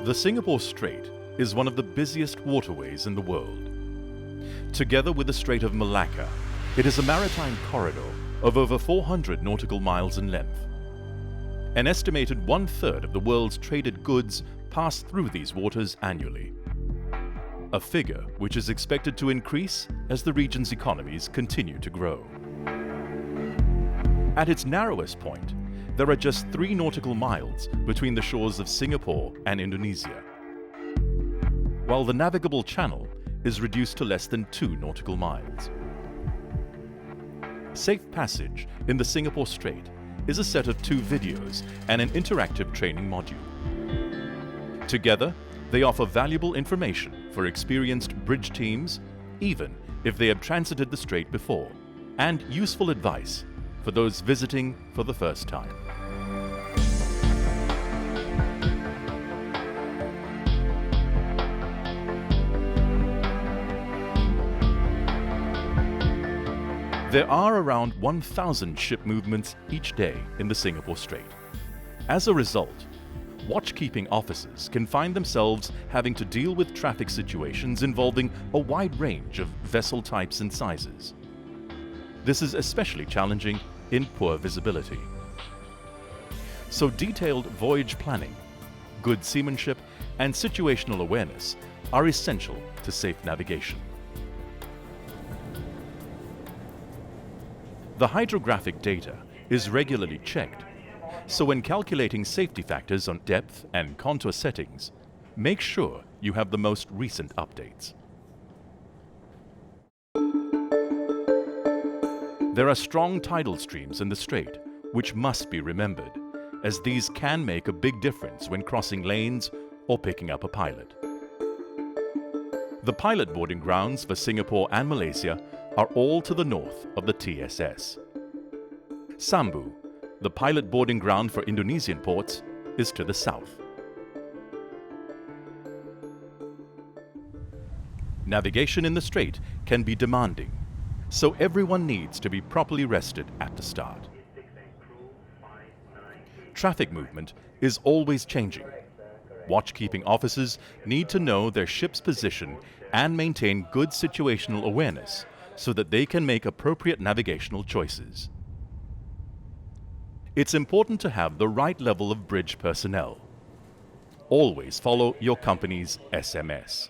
The Singapore Strait is one of the busiest waterways in the world. Together with the Strait of Malacca, it is a maritime corridor of over 400 nautical miles in length. An estimated one-third of the world's traded goods pass through these waters annually, a figure which is expected to increase as the region's economies continue to grow. At its narrowest point, there are just 3 nautical miles between the shores of Singapore and Indonesia, while the navigable channel is reduced to less than 2 nautical miles. Safe Passage in the Singapore Strait is a set of 2 videos and an interactive training module. Together, they offer valuable information for experienced bridge teams, even if they have transited the strait before, and useful advice for those visiting for the first time. There are around 1,000 ship movements each day in the Singapore Strait. As a result, watchkeeping officers can find themselves having to deal with traffic situations involving a wide range of vessel types and sizes. This is especially challenging in poor visibility. So detailed voyage planning, good seamanship, and situational awareness are essential to safe navigation. The hydrographic data is regularly checked, so when calculating safety factors on depth and contour settings, make sure you have the most recent updates. There are strong tidal streams in the strait, which must be remembered, as these can make a big difference when crossing lanes or picking up a pilot. The pilot boarding grounds for Singapore and Malaysia are all to the north of the TSS. Sambu, the pilot boarding ground for Indonesian ports, is to the south. Navigation in the strait can be demanding, so everyone needs to be properly rested at the start. Traffic movement is always changing. Watchkeeping officers need to know their ship's position and maintain good situational awareness so that they can make appropriate navigational choices. It's important to have the right level of bridge personnel. Always follow your company's SMS.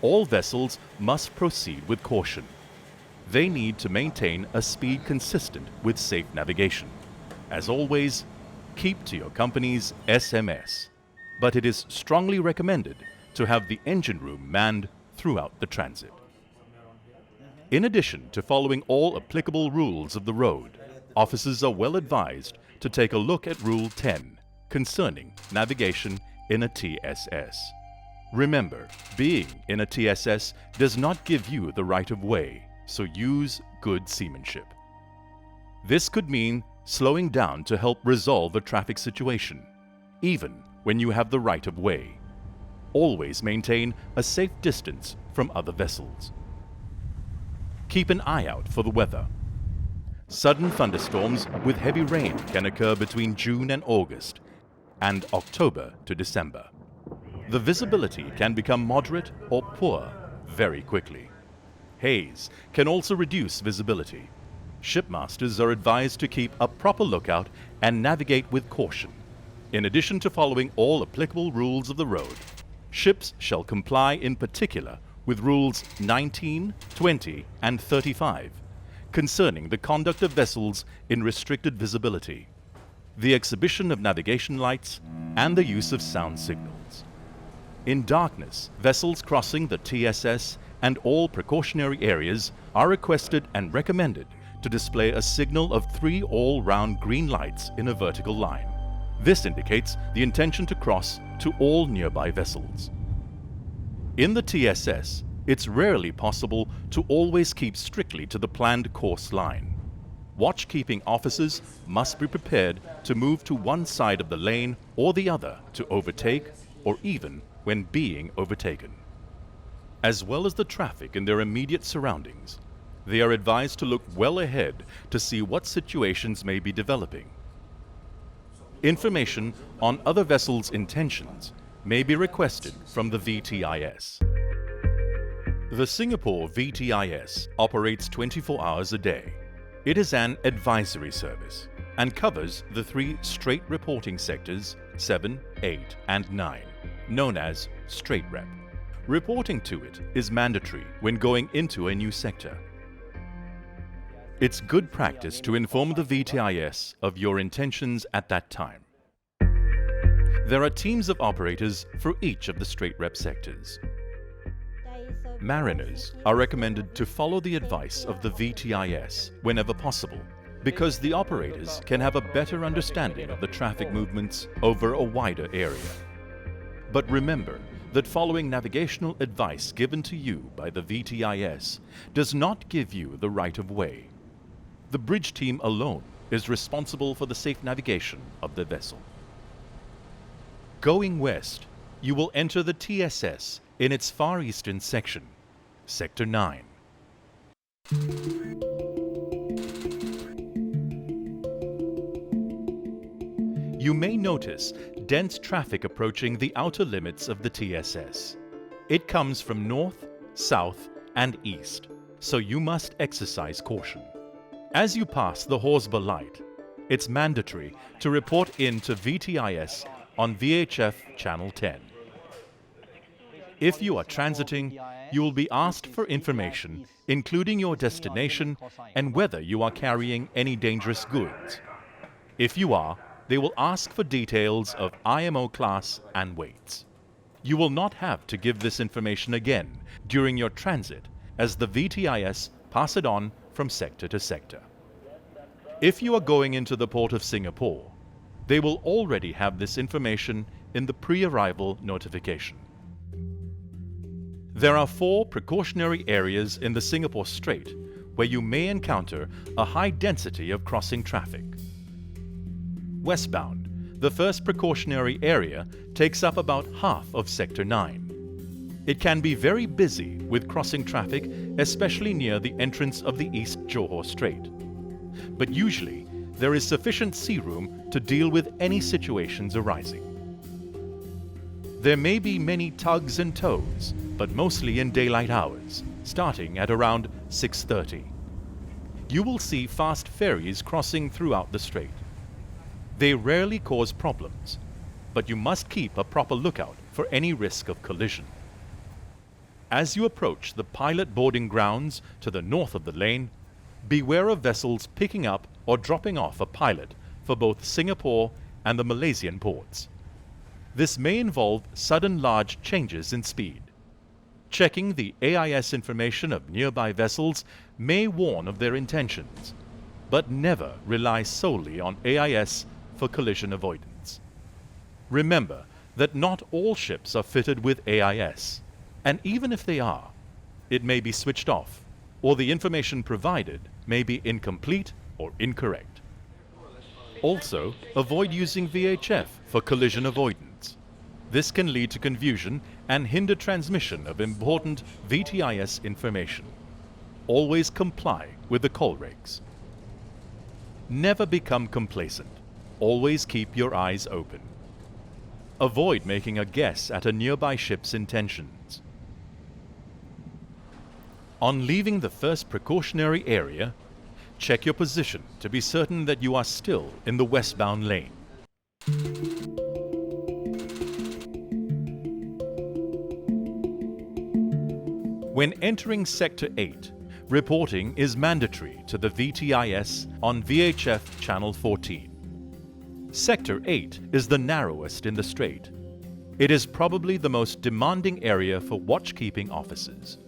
All vessels must proceed with caution. They need to maintain a speed consistent with safe navigation. As always, keep to your company's SMS, but it is strongly recommended to have the engine room manned throughout the transit. In addition to following all applicable rules of the road, officers are well advised to take a look at Rule 10 concerning navigation in a TSS. Remember, being in a TSS does not give you the right of way, so use good seamanship. This could mean slowing down to help resolve a traffic situation, even when you have the right of way. Always maintain a safe distance from other vessels. Keep an eye out for the weather. Sudden thunderstorms with heavy rain can occur between June and August, and October to December. The visibility can become moderate or poor very quickly. Haze can also reduce visibility. Shipmasters are advised to keep a proper lookout and navigate with caution. In addition to following all applicable rules of the road, ships shall comply in particular with Rules 19, 20, and 35 concerning the conduct of vessels in restricted visibility, the exhibition of navigation lights, and the use of sound signals. In darkness, vessels crossing the TSS and all precautionary areas are requested and recommended to display a signal of 3 all-round green lights in a vertical line. This indicates the intention to cross to all nearby vessels. In the TSS, it's rarely possible to always keep strictly to the planned course line. Watchkeeping officers must be prepared to move to one side of the lane or the other to overtake, or even when being overtaken. As well as the traffic in their immediate surroundings, they are advised to look well ahead to see what situations may be developing. Information on other vessels' intentions may be requested from the VTIS. The Singapore VTIS operates 24 hours a day. It is an advisory service and covers the 3 Strait reporting sectors 7, 8 and 9, known as Strait Rep. Reporting to it is mandatory when going into a new sector. It's good practice to inform the VTIS of your intentions at that time. There are teams of operators for each of the Strait Rep sectors. Mariners are recommended to follow the advice of the VTIS whenever possible, because the operators can have a better understanding of the traffic movements over a wider area. But remember that following navigational advice given to you by the VTIS does not give you the right of way. The bridge team alone is responsible for the safe navigation of the vessel. Going west, you will enter the TSS in its far eastern section, Sector 9. You may notice dense traffic approaching the outer limits of the TSS. It comes from north, south, and east, so you must exercise caution. As you pass the Horsburgh Light, it's mandatory to report in to VTIS on VHF Channel 10. If you are transiting, you will be asked for information, including your destination and whether you are carrying any dangerous goods. If you are, they will ask for details of IMO class and weights. You will not have to give this information again during your transit, as the VTIS pass it on from sector to sector. If you are going into the Port of Singapore, they will already have this information in the pre-arrival notification. There are 4 precautionary areas in the Singapore Strait where you may encounter a high density of crossing traffic. Westbound, the first precautionary area takes up about half of Sector 9. It can be very busy with crossing traffic, especially near the entrance of the East Johor Strait. But usually, there is sufficient sea room to deal with any situations arising. There may be many tugs and tows, but mostly in daylight hours, starting at around 6:30. You will see fast ferries crossing throughout the strait. They rarely cause problems, but you must keep a proper lookout for any risk of collision. As you approach the pilot boarding grounds to the north of the lane, beware of vessels picking up or dropping off a pilot for both Singapore and the Malaysian ports. This may involve sudden large changes in speed. Checking the AIS information of nearby vessels may warn of their intentions, but never rely solely on AIS for collision avoidance. Remember that not all ships are fitted with AIS, and even if they are, it may be switched off, or the information provided may be incomplete or incorrect. Also, avoid using VHF for collision avoidance. This can lead to confusion and hinder transmission of important VTIS information. Always comply with the call regs. Never become complacent. Always keep your eyes open. Avoid making a guess at a nearby ship's intentions. On leaving the first precautionary area, check your position to be certain that you are still in the westbound lane. When entering Sector 8, reporting is mandatory to the VTIS on VHF Channel 14. Sector 8 is the narrowest in the strait. It is probably the most demanding area for watchkeeping officers.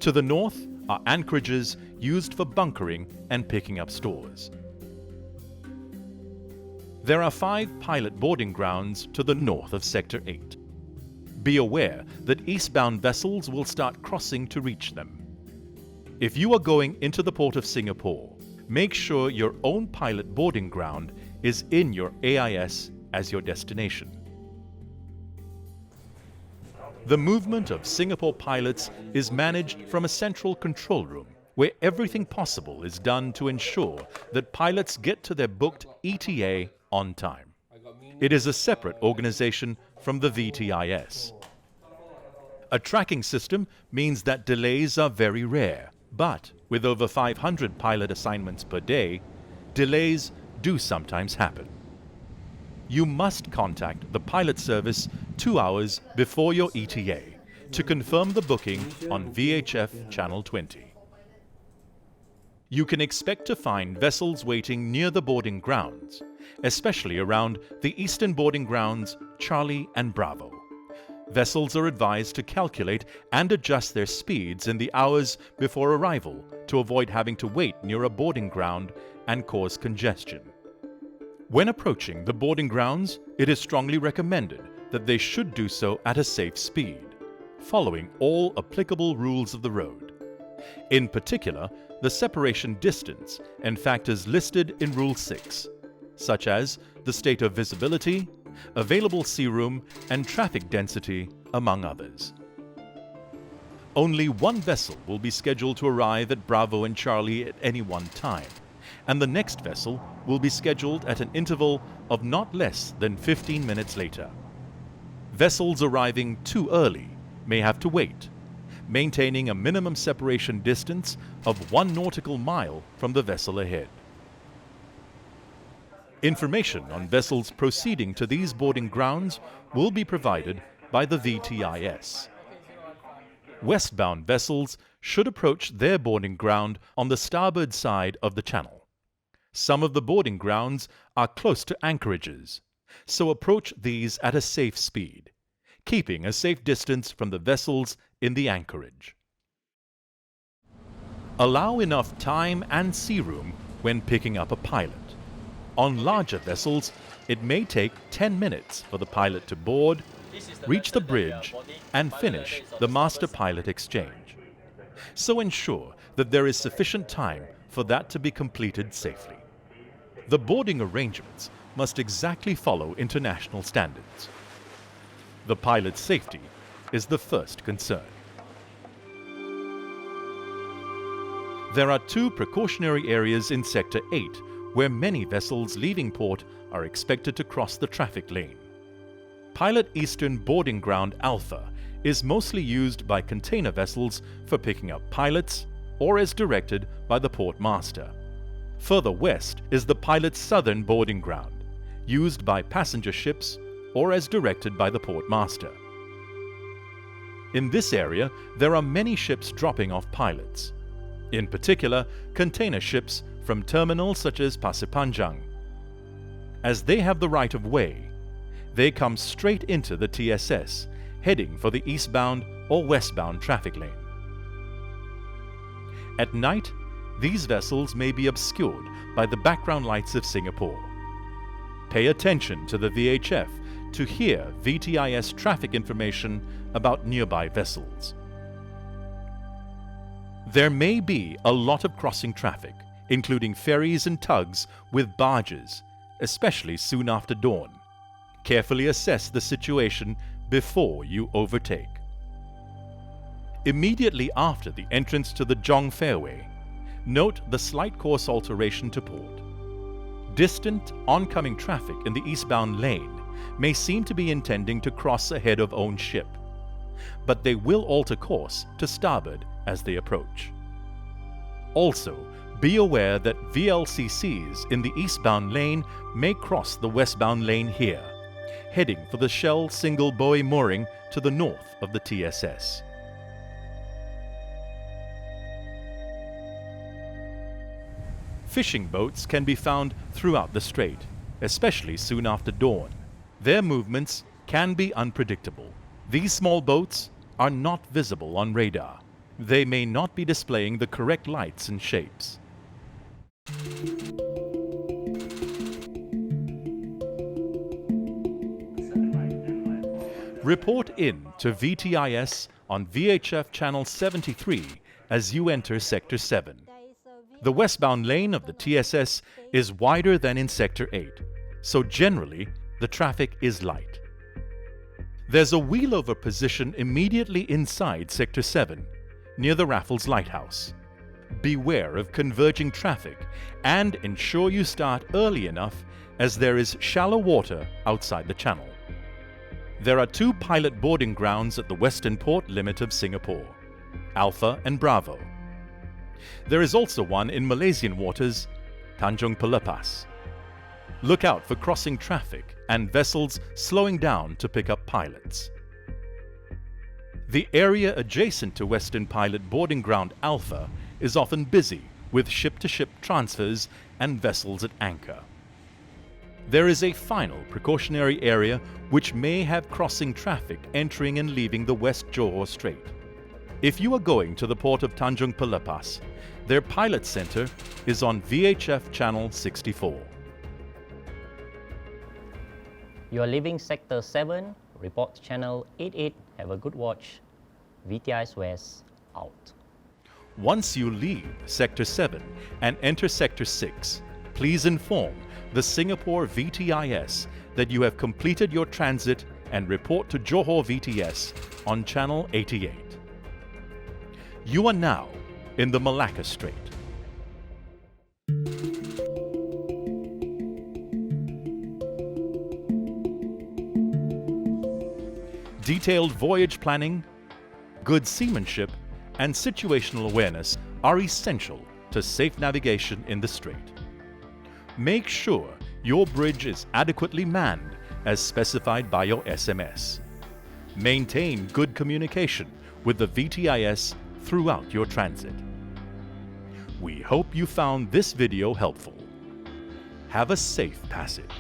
To the north are anchorages used for bunkering and picking up stores. There are 5 pilot boarding grounds to the north of Sector 8. Be aware that eastbound vessels will start crossing to reach them. If you are going into the Port of Singapore, make sure your own pilot boarding ground is in your AIS as your destination. The movement of Singapore pilots is managed from a central control room, where everything possible is done to ensure that pilots get to their booked ETA on time. It is a separate organization from the VTIS. A tracking system means that delays are very rare, but with over 500 pilot assignments per day, delays do sometimes happen. You must contact the pilot service 2 hours before your ETA to confirm the booking on VHF Channel 20. You can expect to find vessels waiting near the boarding grounds, especially around the eastern boarding grounds Charlie and Bravo. Vessels are advised to calculate and adjust their speeds in the hours before arrival to avoid having to wait near a boarding ground and cause congestion. When approaching the boarding grounds, it is strongly recommended that they should do so at a safe speed, following all applicable rules of the road. In particular, the separation distance and factors listed in Rule 6, such as the state of visibility, available sea room, and traffic density, among others. Only one vessel will be scheduled to arrive at Bravo and Charlie at any one time, and the next vessel will be scheduled at an interval of not less than 15 minutes later. Vessels arriving too early may have to wait, maintaining a minimum separation distance of 1 nautical mile from the vessel ahead. Information on vessels proceeding to these boarding grounds will be provided by the VTIS. Westbound vessels should approach their boarding ground on the starboard side of the channel. Some of the boarding grounds are close to anchorages, so approach these at a safe speed, keeping a safe distance from the vessels in the anchorage. Allow enough time and sea room when picking up a pilot. On larger vessels, it may take 10 minutes for the pilot to board, reach the bridge, and finish the master-pilot exchange. So ensure that there is sufficient time for that to be completed safely. The boarding arrangements must exactly follow international standards. The pilot's safety is the first concern. There are 2 precautionary areas in Sector 8 where many vessels leaving port are expected to cross the traffic lane. Pilot Eastern Boarding Ground Alpha is mostly used by container vessels for picking up pilots or as directed by the port master. Further west is the Pilot Southern Boarding Ground, used by passenger ships or as directed by the port master. In this area, there are many ships dropping off pilots, in particular container ships from terminals such as Pasir Panjang. As they have the right of way, they come straight into the TSS, heading for the eastbound or westbound traffic lane. At night, these vessels may be obscured by the background lights of Singapore. Pay attention to the VHF to hear VTIS traffic information about nearby vessels. There may be a lot of crossing traffic, including ferries and tugs with barges, especially soon after dawn. Carefully assess the situation before you overtake. Immediately after the entrance to the Jong Fairway, note the slight course alteration to port. Distant oncoming traffic in the eastbound lane may seem to be intending to cross ahead of own ship, but they will alter course to starboard as they approach. Also, be aware that VLCCs in the eastbound lane may cross the westbound lane here, heading for the Shell single buoy mooring to the north of the TSS. Fishing boats can be found throughout the strait, especially soon after dawn. Their movements can be unpredictable. These small boats are not visible on radar. They may not be displaying the correct lights and shapes. Report in to VTIS on VHF Channel 73 as you enter Sector 7. The westbound lane of the TSS is wider than in Sector 8, so generally the traffic is light. There's a wheelover position immediately inside Sector 7, near the Raffles Lighthouse. Beware of converging traffic and ensure you start early enough, as there is shallow water outside the channel. There are 2 pilot boarding grounds at the western port limit of Singapore, Alpha and Bravo. There is also one in Malaysian waters, Tanjung Pelepas. Look out for crossing traffic and vessels slowing down to pick up pilots. The area adjacent to Western Pilot Boarding Ground Alpha is often busy with ship-to-ship transfers and vessels at anchor. There is a final precautionary area which may have crossing traffic entering and leaving the West Johor Strait. If you are going to the port of Tanjung Pelepas, their pilot center is on VHF channel 64. You are leaving Sector 7, report channel 88, have a good watch. VTIS West, out. Once you leave Sector 7 and enter Sector 6, please inform the Singapore VTIS that you have completed your transit and report to Johor VTS on channel 88. You are now in the Malacca Strait. Detailed voyage planning, good seamanship, and situational awareness are essential to safe navigation in the strait. Make sure your bridge is adequately manned as specified by your SMS. Maintain good communication with the VTIS throughout your transit. We hope you found this video helpful. Have a safe passage.